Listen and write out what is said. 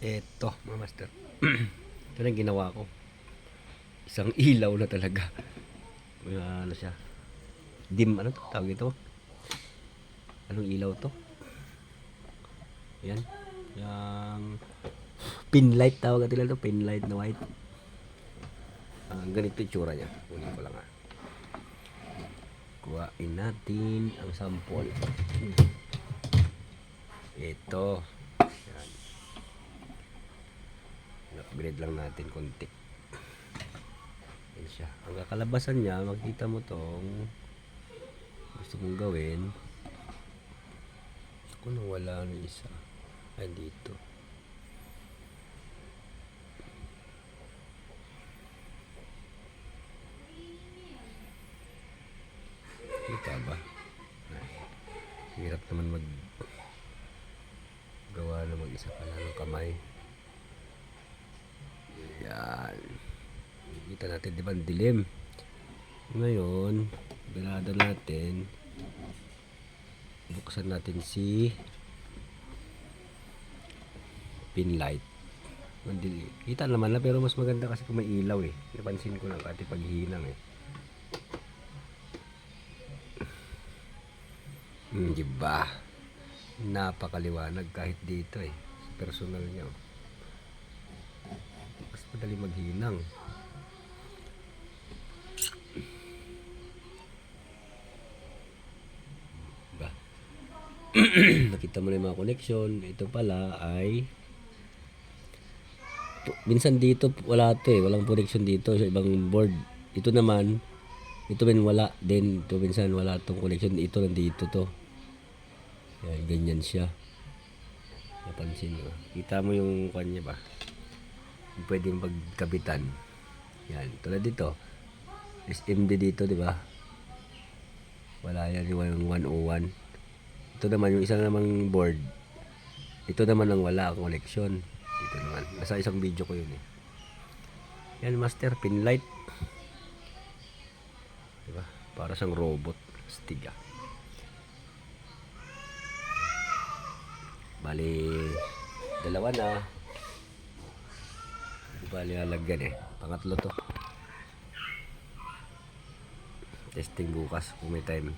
Eto, mga master. Ito na yung ginawa ko. Isang ilaw na talaga. May ano siya. Ano to? Tawag ito? Anong ilaw to? Yan. Yung pin light tawag nila to. Pin light na white. Ganito yung tsura niya. Kunin ko lang kuhain natin ang sample. Ito. Yan. Upgrade lang natin konti. Yan siya. Ang kakalabasan niya, makita mo tong gusto kong gawin. Gusto ko nang wala ng isa. Ay, dito. Kita ba? Hirap naman gawa na mag-isa pa lang ng kamay. Yan. Kita natin, di ba, dilim. Ngayon, binada natin. Buksan natin si pin light. Kita naman na, pero mas maganda kasi kung may ilaw eh. Napansin ko lang kasi paghinang eh. Diba? Napakaliwanag kahit dito eh. Personal niya. Mas madali maghinang. Diba? Nakita mo na yung mga connection. Ito pala ay minsan dito wala to eh. Walang connection dito sa ibang board. Ito naman, ito min wala din. Ito minsan wala tong connection. Ito nandito to. Yan, ganyan siya. Napansin mo. Kita mo yung kanya ba? Pwedeng pagkabitan. Yan. Tulad dito. SMD dito, di ba? Wala yan yung 101. Ito naman yung isang namang board. Ito naman ang wala ang connection. Dito naman. Nasa isang video ko yun eh. Yan, master. Pin light. Di ba? Para siyang robot. Stiga. Bali, dalawa na. Bali, halagyan eh. Pangatlo to. Testing bukas kung may time.